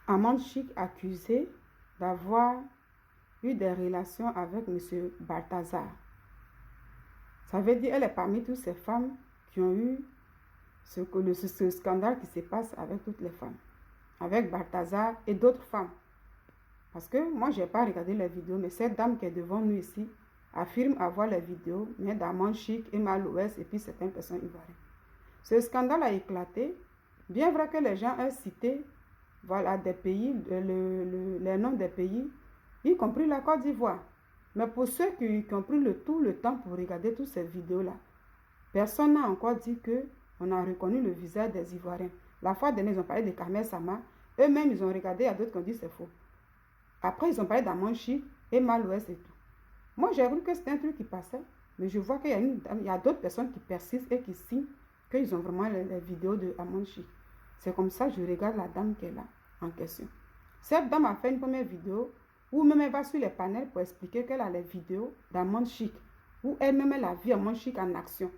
Amande Chic accusée d'avoir eu des relations avec M. Balthazar. Ça veut dire qu'elle est parmi toutes ces femmes qui ont eu ce scandale qui se passe avec toutes les femmes. Avec Balthazar et d'autres femmes. Parce que moi, je n'ai pas regardé les vidéos, mais cette dame qui est devant nous ici affirme avoir les vidéos, mais d'Amande Chic, Emma Loès et puis certaines personnes ivoiriennes. Ce scandale a éclaté. Bien vrai que les gens ont cité voilà, des pays, les noms des pays, y compris la Côte d'Ivoire. Mais pour ceux qui ont pris tout le temps pour regarder toutes ces vidéos-là, personne n'a encore dit qu'on a reconnu le visage des Ivoiriens. La fois dernière, ils ont parlé de Kamel Sama. Eux-mêmes, ils ont regardé, il y a d'autres qui ont dit c'est faux. Après, ils ont parlé d'Amande Chic, Emma Loès et tout. Moi, j'ai cru que c'était un truc qui passait, mais je vois qu'il y a d'autres personnes qui persistent et qui signent qu'ils ont vraiment les vidéos de Amande Chic. C'est comme ça que je regarde la dame qui est là, en question. Cette dame a fait une première vidéo où même elle va sur les panels pour expliquer qu'elle a les vidéos d'Amande Chic, où elle-même elle a vu Amande Chic en action.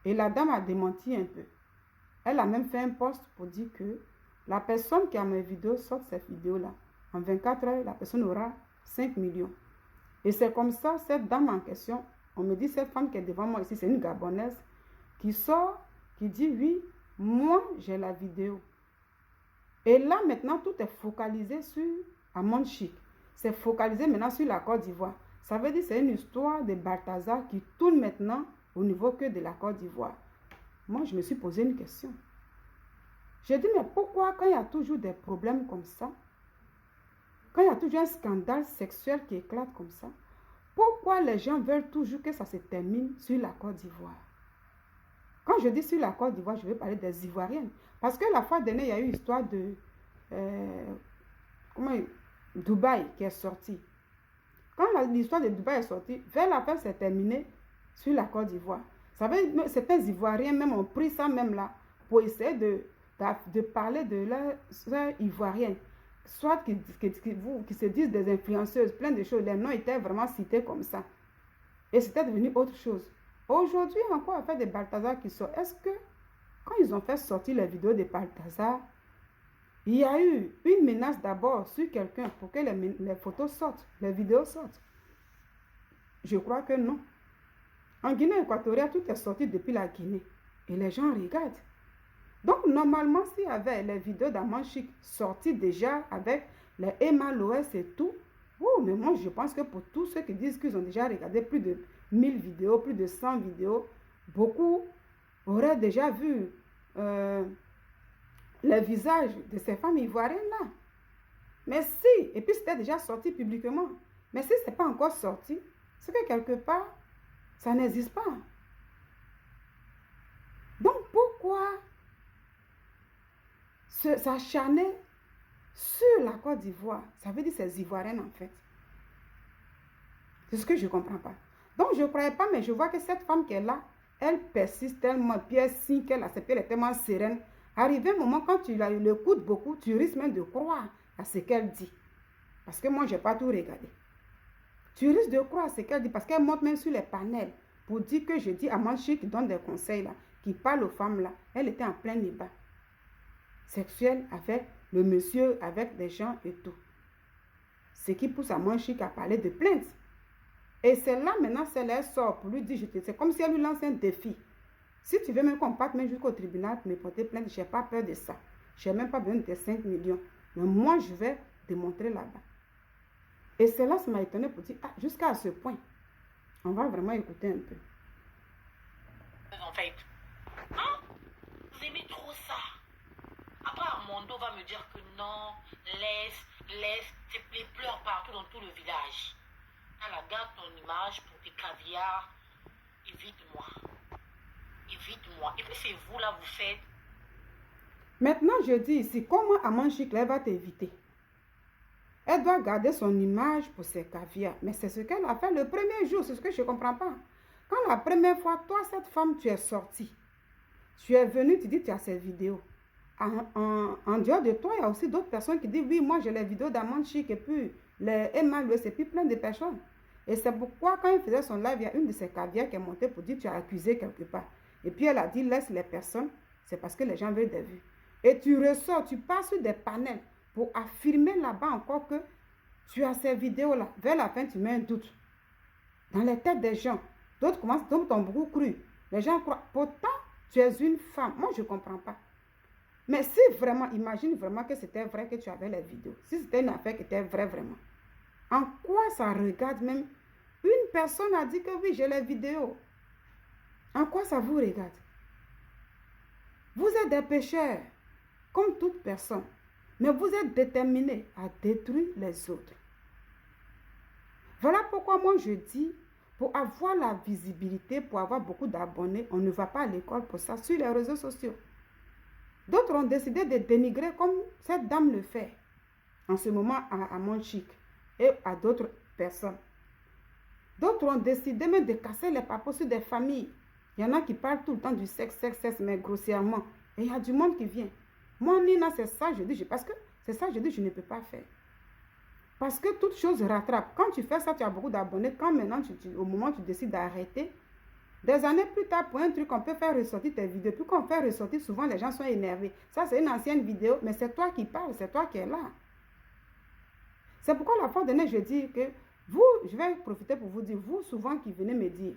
Et la dame a démenti un peu. Elle a même fait un post pour dire que la personne qui a mes vidéos sort cette vidéo-là. En 24 heures, la personne aura 5 millions. Et c'est comme ça, cette dame en question, on me dit, cette femme qui est devant moi ici, c'est une Gabonaise, qui sort, qui dit, oui, moi, j'ai la vidéo. Et là, maintenant, tout est focalisé sur Amande Chic. C'est focalisé maintenant sur la Côte d'Ivoire. Ça veut dire que c'est une histoire de Balthazar qui tourne maintenant au niveau que de la Côte d'Ivoire. Moi, je me suis posé une question. J'ai dit, mais pourquoi quand il y a toujours des problèmes comme ça, quand il y a toujours un scandale sexuel qui éclate comme ça, pourquoi les gens veulent toujours que ça se termine sur la Côte d'Ivoire? Quand je dis sur la Côte d'Ivoire, je veux parler des Ivoiriennes. Parce que la fois dernière, il y a eu l'histoire de Dubaï qui est sortie. Quand l'histoire de Dubaï est sortie, vers la fin, c'est terminé sur la Côte d'Ivoire. Vous savez, certains Ivoiriens même ont pris ça même là pour essayer de parler de leurs sœurs ivoiriennes. Soit qui se disent des influenceuses, plein de choses. Les noms étaient vraiment cités comme ça. Et c'était devenu autre chose. Aujourd'hui, encore affaire de Balthazar qui sort. Est-ce que, quand ils ont fait sortir les vidéos de Balthazar, il y a eu une menace d'abord sur quelqu'un pour que les photos sortent, les vidéos sortent? Je crois que non. En Guinée équatoriale, tout est sorti depuis la Guinée. Et les gens regardent. Donc, normalement, s'il y avait les vidéos d'Amande Chic sorties déjà avec les Emma Loès et tout, oh, mais moi, je pense que pour tous ceux qui disent qu'ils ont déjà regardé plus de 1000 vidéos, plus de 100 vidéos, beaucoup auraient déjà vu les visages de ces femmes ivoiriennes-là. Mais si, et puis c'était déjà sorti publiquement, mais si ce n'est pas encore sorti, c'est que quelque part, ça n'existe pas. Donc, pourquoi s'acharner sur la Côte d'Ivoire? Ça veut dire ces Ivoiriennes en fait. C'est ce que je ne comprends pas. Donc je ne croyais pas, mais je vois que cette femme qui est là, elle persiste tellement, puis elle signe qu'elle a, elle est tellement sereine. Arrivé un moment, quand tu l'écoutes beaucoup, tu risques même de croire à ce qu'elle dit. Parce que moi, je n'ai pas tout regardé. Tu risques de croire à ce qu'elle dit, parce qu'elle monte même sur les panels pour dire que je dis à Amande Chic qui donne des conseils là, qui parle aux femmes là. Elle était en plein débat sexuel avec le monsieur, avec des gens et tout. Ce qui pousse Amande Chic à parler de plainte. Et c'est là maintenant, c'est elle sort pour lui dire, c'est comme si elle lui lance un défi. Si tu veux même qu'on parte même jusqu'au tribunal pour me porter plainte, je n'ai pas peur de ça. Je n'ai même pas besoin de tes 5 millions. Mais moi, je vais démontrer là-bas. Et c'est là, ça m'a étonné pour dire, ah, jusqu'à ce point. On va vraiment écouter un peu. En fait, hein? Vous aimez trop ça. Après, Armando va me dire que non, laisse, il pleure partout dans tout le village. Alors, garde ton image pour tes caviars. Évite-moi. Évite-moi. Et puis, c'est vous là, vous faites. Maintenant, je dis ici, comment Amande Chic va t'éviter? Elle doit garder son image pour ses caviars. Mais c'est ce qu'elle a fait le premier jour. C'est ce que je ne comprends pas. Quand la première fois, toi, cette femme, tu es sortie. Tu es venue, tu dis, tu as ces vidéos. En dehors de toi, il y a aussi d'autres personnes qui disent, oui, moi, j'ai les vidéos d'Amande Chic et puis les Emma Loès et puis plein de personnes. Et c'est pourquoi, quand il faisait son live, il y a une de ses caviars qui est montée pour dire, tu as accusé quelque part. Et puis, elle a dit, laisse les personnes. C'est parce que les gens veulent des vues. Et tu ressors, tu passes sur des panels pour affirmer là-bas encore que tu as ces vidéos-là. Vers la fin, tu mets un doute dans les têtes des gens. D'autres t'ont beaucoup cru. Les gens croient. Pourtant, tu es une femme. Moi, je ne comprends pas. Mais si vraiment, imagine vraiment que c'était vrai que tu avais les vidéos. Si c'était une affaire qui était vraie vraiment. En quoi ça regarde même? Une personne a dit que oui, j'ai les vidéos. En quoi ça vous regarde? Vous êtes des pécheurs, comme toute personne. Mais vous êtes déterminés à détruire les autres. Voilà pourquoi moi je dis, pour avoir la visibilité, pour avoir beaucoup d'abonnés, on ne va pas à l'école pour ça, sur les réseaux sociaux. D'autres ont décidé de dénigrer comme cette dame le fait en ce moment à Monchique et à d'autres personnes. D'autres ont décidé même de casser les papeaux sur des familles. Il y en a qui parlent tout le temps du sexe, mais grossièrement. Et il y a du monde qui vient. Moi, Nina, c'est ça, je dis, parce que c'est ça, je dis, je ne peux pas faire. Parce que toute chose rattrape. Quand tu fais ça, tu as beaucoup d'abonnés. Quand maintenant, au moment où tu décides d'arrêter, des années plus tard, pour un truc, on peut faire ressortir tes vidéos. Puis quand on fait ressortir, souvent les gens sont énervés. Ça, c'est une ancienne vidéo, mais c'est toi qui parles, c'est toi qui es là. C'est pourquoi la fois donnée, je dis que vous, je vais profiter pour vous dire, vous souvent qui venez me dire,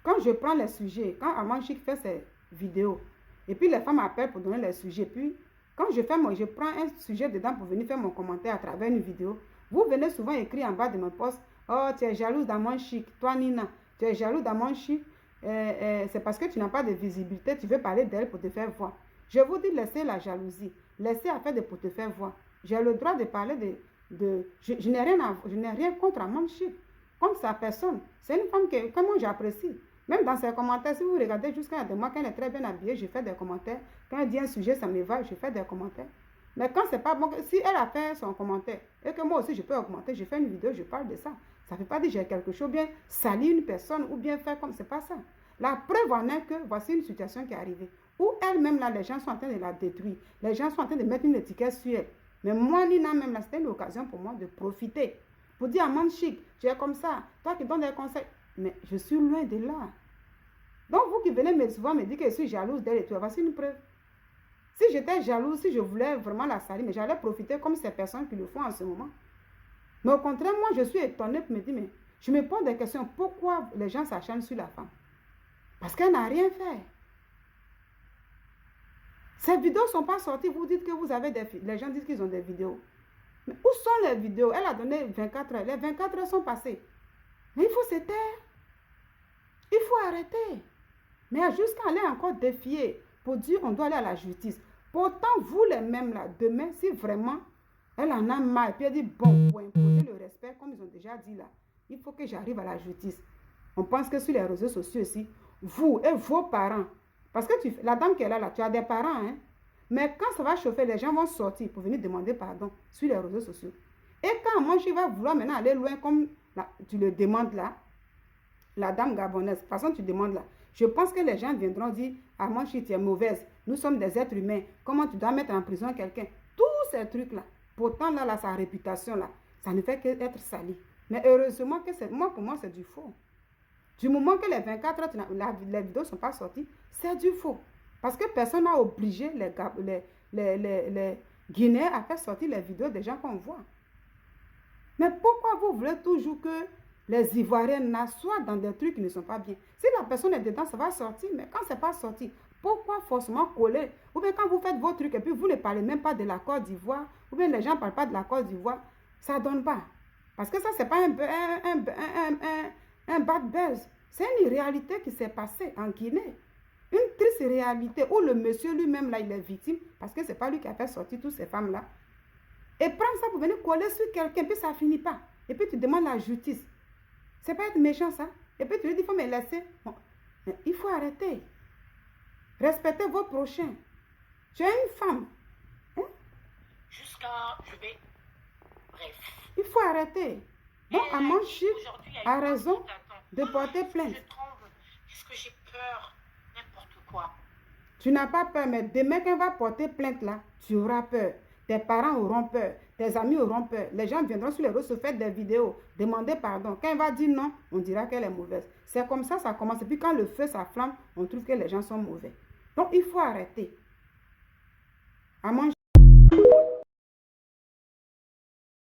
quand je prends les sujets, quand Amanchik fait ses vidéos, et puis les femmes m'appellent pour donner les sujets, puis quand je prends un sujet dedans pour venir faire mon commentaire à travers une vidéo, vous venez souvent écrire en bas de mon post, oh, tu es jalouse d'Amanchik, toi Nina, tu es jaloux d'Amanchik, c'est parce que tu n'as pas de visibilité, tu veux parler d'elle pour te faire voir. Je vous dis, laissez la jalousie, laissez affaire de pour te faire voir. J'ai le droit de parler je n'ai rien contre Amanchik, comme sa personne. C'est une femme que moi j'apprécie. Même dans ses commentaires, si vous regardez jusqu'à des mois, quand elle est très bien habillée, je fais des commentaires. Quand elle dit un sujet, ça me va, je fais des commentaires. Mais quand c'est pas bon, si elle a fait son commentaire, et que moi aussi je peux augmenter, je fais une vidéo, je parle de ça. Ça ne fait pas dire que j'ai quelque chose, bien salir une personne, ou bien faire comme, c'est pas ça. La preuve en est que voici une situation qui est arrivée, où elle-même, là, les gens sont en train de la détruire. Les gens sont en train de mettre une étiquette sur elle. Mais moi, Nina, même là, c'était une occasion pour moi de profiter. Pour dire à Amanchik, tu es comme ça, toi qui donnes des conseils. Mais je suis loin de là. Donc, vous qui venez souvent me dire que je suis jalouse d'elle et tout, voici une preuve. Si j'étais jalouse, si je voulais vraiment la salir, mais j'allais profiter comme ces personnes qui le font en ce moment. Mais au contraire, moi, je suis étonnée pour me dire, mais je me pose des questions. Pourquoi les gens s'acharnent sur la femme? Parce qu'elle n'a rien fait. Ces vidéos ne sont pas sorties. Vous dites que vous avez des... Les gens disent qu'ils ont des vidéos. Mais où sont les vidéos? Elle a donné 24 heures. Les 24 heures sont passées. Mais il faut se taire. Il faut arrêter. Mais jusqu'à aller encore défier pour dire on doit aller à la justice. Pourtant, vous les mêmes là, demain, si vraiment elle en a marre, et puis elle dit bon, pour imposer le respect, comme ils ont déjà dit là, il faut que j'arrive à la justice. On pense que sur les réseaux sociaux aussi, vous et vos parents, parce que la dame qui est là, tu as des parents, hein, mais quand ça va chauffer, les gens vont sortir pour venir demander pardon sur les réseaux sociaux. Et quand moi, je vais vouloir maintenant aller loin, comme là, tu le demandes là, la dame gabonaise, de toute façon, tu demandes là. Je pense que les gens viendront dire, ah, moi, tu es mauvaise. Nous sommes des êtres humains. Comment tu dois mettre en prison quelqu'un? Tous ces trucs-là. Pourtant, là, sa réputation, là, ça ne fait qu'être sali. Mais heureusement que pour moi, c'est du faux. Du moment que les 24 heures, les vidéos ne sont pas sorties, c'est du faux. Parce que personne n'a obligé les Guinéens à faire sortir les vidéos des gens qu'on voit. Mais pourquoi vous voulez toujours que les Ivoiriens n'assoient dans des trucs qui ne sont pas bien? Si la personne est dedans, ça va sortir. Mais quand ce n'est pas sorti, pourquoi forcément coller? Ou bien quand vous faites vos trucs et puis vous ne parlez même pas de la Côte d'Ivoire, ou bien les gens ne parlent pas de la Côte d'Ivoire, ça ne donne pas. Parce que ça, ce n'est pas un bad buzz. C'est une réalité qui s'est passée en Guinée. Une triste réalité où le monsieur lui-même, là, il est victime parce que ce n'est pas lui qui a fait sortir toutes ces femmes-là. Et prendre ça pour venir coller sur quelqu'un, puis ça ne finit pas. Et puis tu demandes la justice. C'est pas être méchant, ça. Et puis tu lui dis, il faut me laisser. Bon. Mais il faut arrêter. Respectez vos prochains. Tu es une femme. Hein? Jusqu'à... Je vais... Bref. Il faut arrêter. Donc, Amanchik a raison de porter plainte. Je tremble. Est-ce que j'ai peur? N'importe quoi. Tu n'as pas peur, mais demain qu'elle va porter plainte là, tu auras peur. Tes parents auront peur, tes amis auront peur. Les gens viendront sur les réseaux, se faire des vidéos, demander pardon. Quand elle va dire non, on dira qu'elle est mauvaise. C'est comme ça commence. Et puis quand le feu s'enflamme, on trouve que les gens sont mauvais. Donc il faut arrêter. À manger.